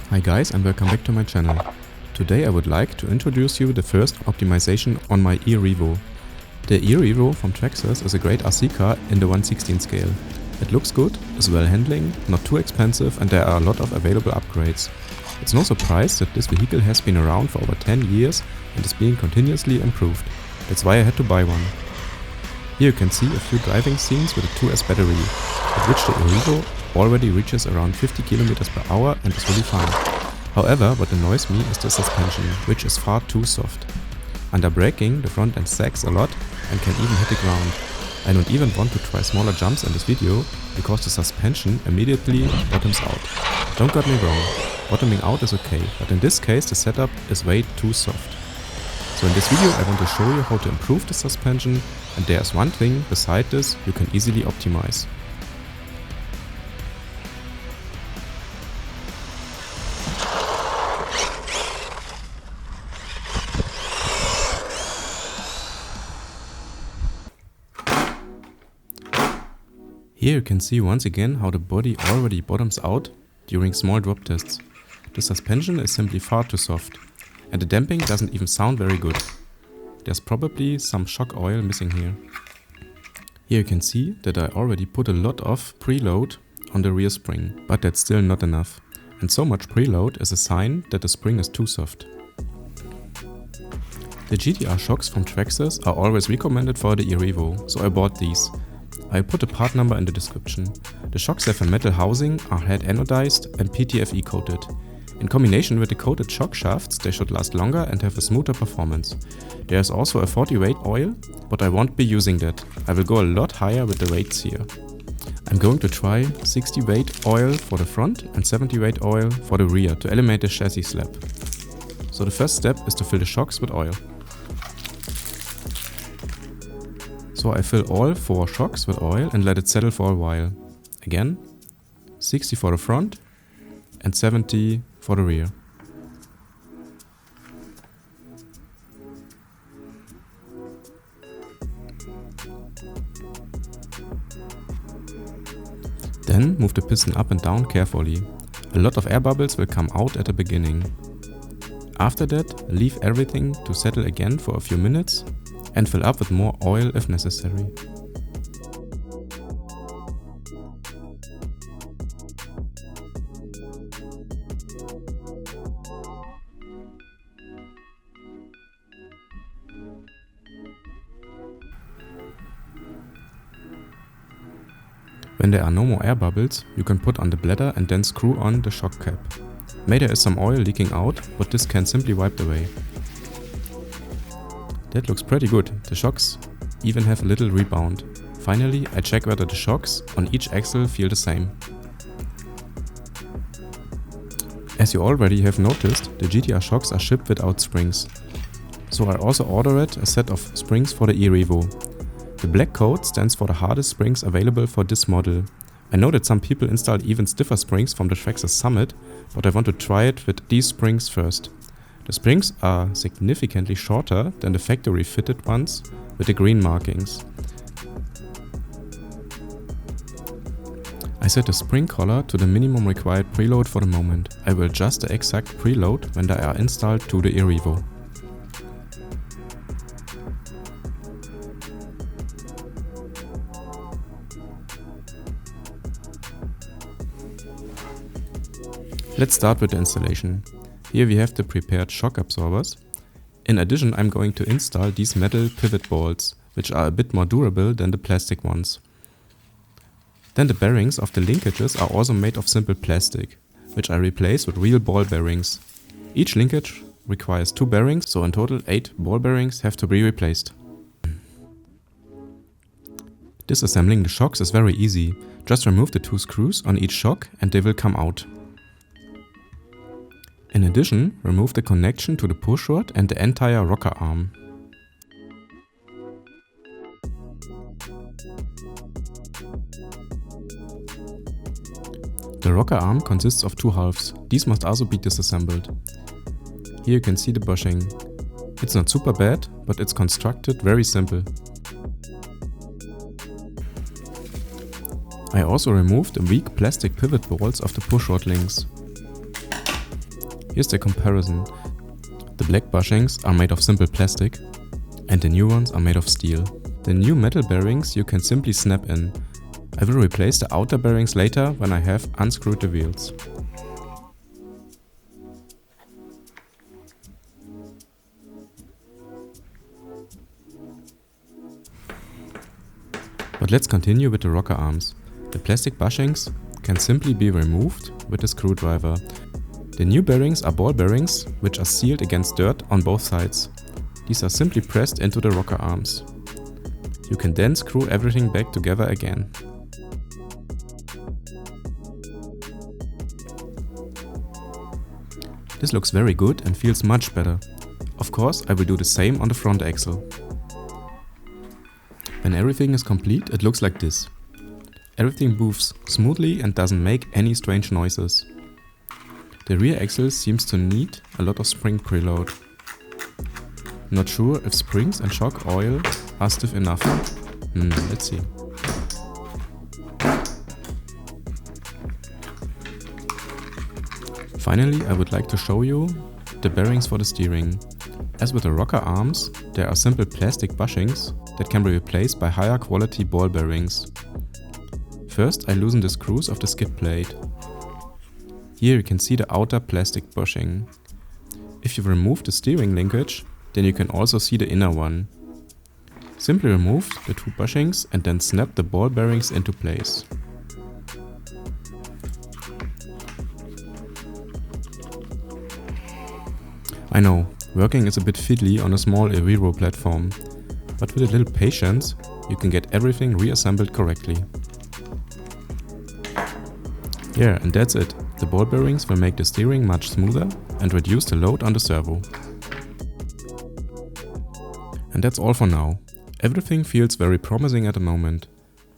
Hi guys and welcome back to my channel. Today I would like to introduce you the first optimization on my E-Revo. The E-Revo from Traxxas is a great RC car in the 1/16 scale. It looks good, is well handling, not too expensive, and there are a lot of available upgrades. It's no surprise that this vehicle has been around for over 10 years and is being continuously improved. That's why I had to buy one. Here you can see a few driving scenes with a 2S battery, at which the E-Revo already reaches around 50 km per hour and is really fine. However, what annoys me is the suspension, which is far too soft. Under braking, the front end sags a lot and can even hit the ground. I don't even want to try smaller jumps in this video, because the suspension immediately bottoms out. Don't get me wrong, bottoming out is okay, but in this case the setup is way too soft. So in this video I want to show you how to improve the suspension, and there's one thing beside this you can easily optimize. Here you can see once again how the body already bottoms out during small drop tests. The suspension is simply far too soft, and the damping doesn't even sound very good. There's probably some shock oil missing here. Here you can see that I already put a lot of preload on the rear spring, but that's still not enough. And so much preload is a sign that the spring is too soft. The GTR Shocks from Traxxas are always recommended for the E-Revo, so I bought these. I'll put a part number in the description. The shocks have a metal housing, are head anodized and PTFE coated. In combination with the coated shock shafts, they should last longer and have a smoother performance. There is also a 40 weight oil, but I won't be using that. I will go a lot higher with the weights here. I'm going to try 60 weight oil for the front and 70 weight oil for the rear to eliminate the chassis slap. So the first step is to fill the shocks with oil. So I fill all 4 shocks with oil and let it settle for a while. Again, 60 for the front and 70 for the rear. Then move the piston up and down carefully. A lot of air bubbles will come out at the beginning. After that, leave everything to settle again for a few minutes and fill up with more oil if necessary. When there are no more air bubbles, you can put on the bladder and then screw on the shock cap. Maybe there is some oil leaking out, but this can simply wipe away. That looks pretty good. The shocks even have a little rebound. Finally, I check whether the shocks on each axle feel the same. As you already have noticed, the GTR shocks are shipped without springs. So I also ordered a set of springs for the E-Revo. The black coat stands for the hardest springs available for this model. I know that some people install even stiffer springs from the Traxxas Summit, but I want to try it with these springs first. The springs are significantly shorter than the factory fitted ones with the green markings. I set the spring collar to the minimum required preload for the moment. I will adjust the exact preload when they are installed to the E-Revo. Let's start with the installation. Here we have the prepared shock absorbers. In addition, I'm going to install these metal pivot bolts, which are a bit more durable than the plastic ones. Then the bearings of the linkages are also made of simple plastic, which I replace with real ball bearings. Each linkage requires 2 bearings, so in total 8 ball bearings have to be replaced. Disassembling the shocks is very easy. Just remove the 2 screws on each shock and they will come out. In addition, remove the connection to the pushrod and the entire rocker arm. The rocker arm consists of 2 halves. These must also be disassembled. Here you can see the bushing. It's not super bad, but it's constructed very simple. I also removed the weak plastic pivot bolts of the pushrod links. Here's the comparison. The black bushings are made of simple plastic and the new ones are made of steel. The new metal bearings you can simply snap in. I will replace the outer bearings later when I have unscrewed the wheels. But let's continue with the rocker arms. The plastic bushings can simply be removed with a screwdriver. The new bearings are ball bearings which are sealed against dirt on both sides. These are simply pressed into the rocker arms. You can then screw everything back together again. This looks very good and feels much better. Of course, I will do the same on the front axle. When everything is complete, it looks like this. Everything moves smoothly and doesn't make any strange noises. The rear axle seems to need a lot of spring preload. Not sure if springs and shock oil are stiff enough. Let's see. Finally, I would like to show you the bearings for the steering. As with the rocker arms, there are simple plastic bushings that can be replaced by higher quality ball bearings. First, I loosen the screws of the skid plate. Here you can see the outer plastic bushing. If you remove the steering linkage, then you can also see the inner one. Simply remove the two bushings and then snap the ball bearings into place. I know, working is a bit fiddly on a small E-Revo platform, but with a little patience, you can get everything reassembled correctly. Yeah, and that's it. The ball bearings will make the steering much smoother and reduce the load on the servo. And that's all for now. Everything feels very promising at the moment.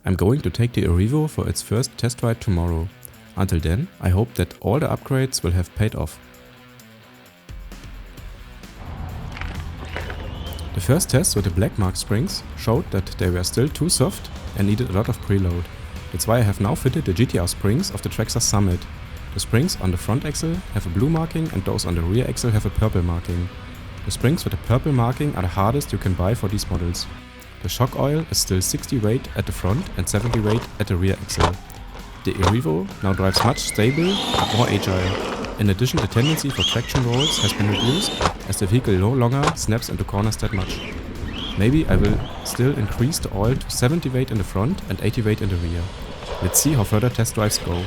I'm going to take the E-Revo for its first test ride tomorrow. Until then, I hope that all the upgrades will have paid off. The first test with the black mark springs showed that they were still too soft and needed a lot of preload. That's why I have now fitted the GTR springs of the Traxxas Summit. The springs on the front axle have a blue marking and those on the rear axle have a purple marking. The springs with the purple marking are the hardest you can buy for these models. The shock oil is still 60 weight at the front and 70 weight at the rear axle. The E-Revo now drives much stable and more agile. In addition, the tendency for traction rolls has been reduced as the vehicle no longer snaps into corners that much. Maybe I will still increase the oil to 70 weight in the front and 80 weight in the rear. Let's see how further test drives go.